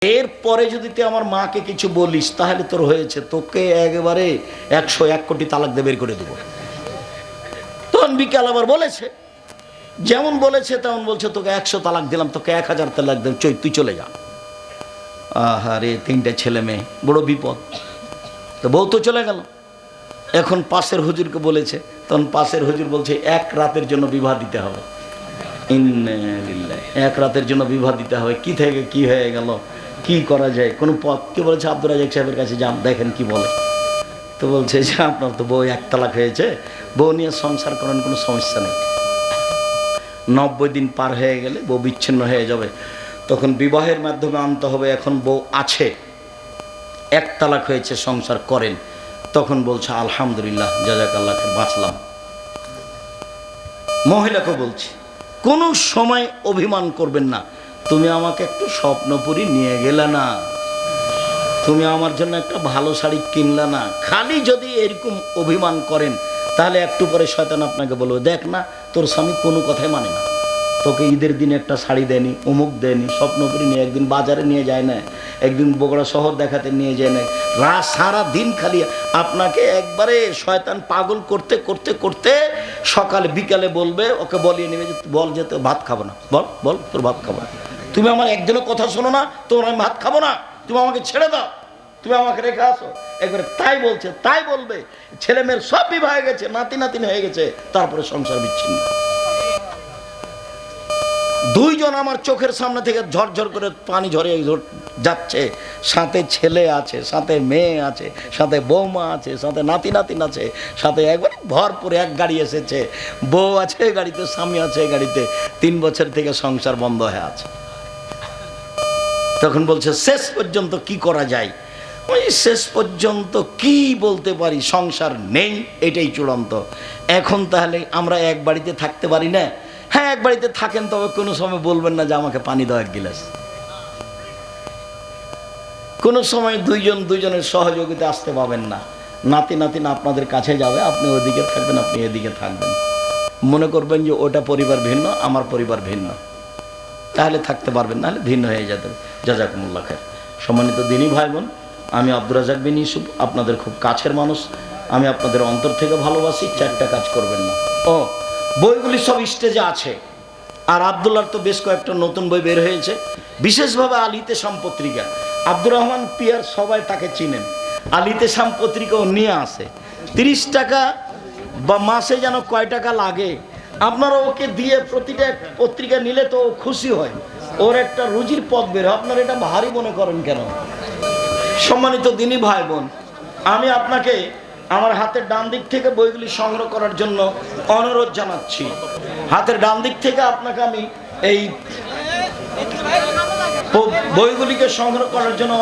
এরপরে যদি তুই আমার মাকে কিছু বলিস তাহলে তোর হয়েছে, তোকে একেবারে 101 কোটি তালাক দিয়ে বের করে দেবো। তখন বিকাল আবার বলেছে, যেমন বলেছে তেমন বলছে, তোকে 100 তালাক দিলাম, তোকে 1000 তালাক দিলাম, তুই চলে যা। আহারে, 3টে ছেলে মেয়ে, বড় বিপদ। তো বউ তো চলে গেল। এখন পাশের হুজুরকে বলেছে, তখন পাশের হুজুর বলছে 1 রাতের জন্য বিবাহ দিতে হবে। এক রাতের জন্য বিবাহ দিতে হবে। কি থেকে কি হয়ে গেল, কি করা যায়, কোনো পথ? কি বলেছে, আব্দুর রাজ্জাক সাহেবের কাছে যান, দেখেন কি বলে। তো বলছে যে আপনার তো বউ 1 তালাক হয়েছে, বউ নিয়ে সংসার করেন, কোনো সমস্যা নেই। 90 দিন পার হয়ে গেলে বউ বিচ্ছিন্ন হয়ে যাবে, তখন বিবাহের মাধ্যমে আনতে হবে। এখন বউ আছে, 1 তালাক হয়েছে, সংসার করেন। তখন বলছে আলহামদুলিল্লাহ, জাযাকাল্লাহ খাইর, বাঁচলাম। মহিলাকে বলছি, কোনো সময় অভিমান করবেন না। তুমি আমাকে একটু স্বপ্নপুরী নিয়ে গেলে না, তুমি আমার জন্য একটা ভালো শাড়ি কিনলে না, খালি যদি এরকম অভিমান করেন তাহলে একটু পরে শয়তান আপনাকে বলবে, দেখ না তোর স্বামী কোনো কথাই মানে না, তোকে ঈদের দিনে একটা শাড়ি দেয়নি, অমুক দেয়নি, স্বপ্নপুরী নিয়ে একদিন বাজারে নিয়ে যায় না, একদিন বগুড়া শহর দেখাতে নিয়ে যায় না, সারা দিন খালি আপনাকে একবারে শয়তান পাগল করতে করতে করতে সকালে বিকালে বলবে, ওকে বলিয়ে নেবে যে বল যে তোর ভাত খাবো না, বল তোর ভাত খাবো না, তুমি আমার একদিনও কথা শোনো না, তোর আমি ভাত খাবো না, তুমি আমাকে ছেড়ে দাও, তুমি আমাকে রেখে আসো। একবারে তাই বলছে, তাই বলবে। ছেলে মেয়ের সব বিবাহ হয়ে গেছে, নাতি নাতিন হয়ে গেছে, তারপরে সংসার বিচ্ছিন্ন। 2 জন আমার চোখের সামনে থেকে ঝরঝর করে পানি ঝরে যাচ্ছে, সাথে ছেলে আছে, সাথে মেয়ে আছে, সাথে বৌমা আছে, সাথে নাতি নাতিন আছে, সাথে একবার ভরপুর 1 গাড়ি এসেছে, বউ আছে গাড়িতে, স্বামী আছে গাড়িতে, 3 বছর থেকে সংসার বন্ধ হয়ে আছে। তখন বলছে শেষ পর্যন্ত কি করা যায়? ওই শেষ পর্যন্ত কি বলতে পারি, সংসার নেই, এটাই চূড়ান্ত। এখন তাহলে আমরা এক বাড়িতে থাকতে পারি না? হ্যাঁ, এক বাড়িতে থাকেন, তবে কোনো সময় বলবেন না যে আমাকে পানি দাও 1 গিলাস। কোনো সময় দুইজনের সহযোগিতা আসতে পাবেন না। নাতি নাতিন আপনাদের কাছে যাবে, আপনি ওদিকে থাকবেন, আপনি এদিকে থাকবেন, মনে করবেন যে ওটা পরিবার ভিন্ন, আমার পরিবার ভিন্ন, তাহলে থাকতে পারবেন, নাহলে ভিন্ন হয়ে যেতে। জাযাকুমুল্লাহ খাইর। সম্মানিত দিনী ভাই বোন, আমি আব্দুর রাজ্জাক বিন ইউসুফ, আপনাদের খুব কাছের মানুষ, আমি আপনাদের অন্তর থেকে ভালোবাসি। 4টা কাজ করবেন না। বইগুলি সব স্টেজে আছে, আর আব্দুল্লাহর তো বেশ কয়েকটা নতুন বই বের হয়েছে, বিশেষভাবে আলিতে পত্রিকা। আব্দুর রহমান পিয়ার সবাই তাকে চিনেন, আলিতে পত্রিকাও নিয়ে আসে। 30 টাকা বা মাসে যেন কয় টাকা লাগে, আপনারা ওকে দিয়ে প্রতিটা পত্রিকা নিলে তো খুশি হয়, ওর একটা রুজির পথ বের হয়। আপনারা এটা ভারী মনে করেন কেন? সম্মানিত দিনী ভাই বোন, আমি আপনাকে আমার হাতের ডান দিক থেকে বইগুলি সংগ্রহ করার জন্য অনুরোধ জানাচ্ছি। হাতের ডান দিক থেকে আপনাকে আমি এই বইগুলিকে সংগ্রহ করার জন্য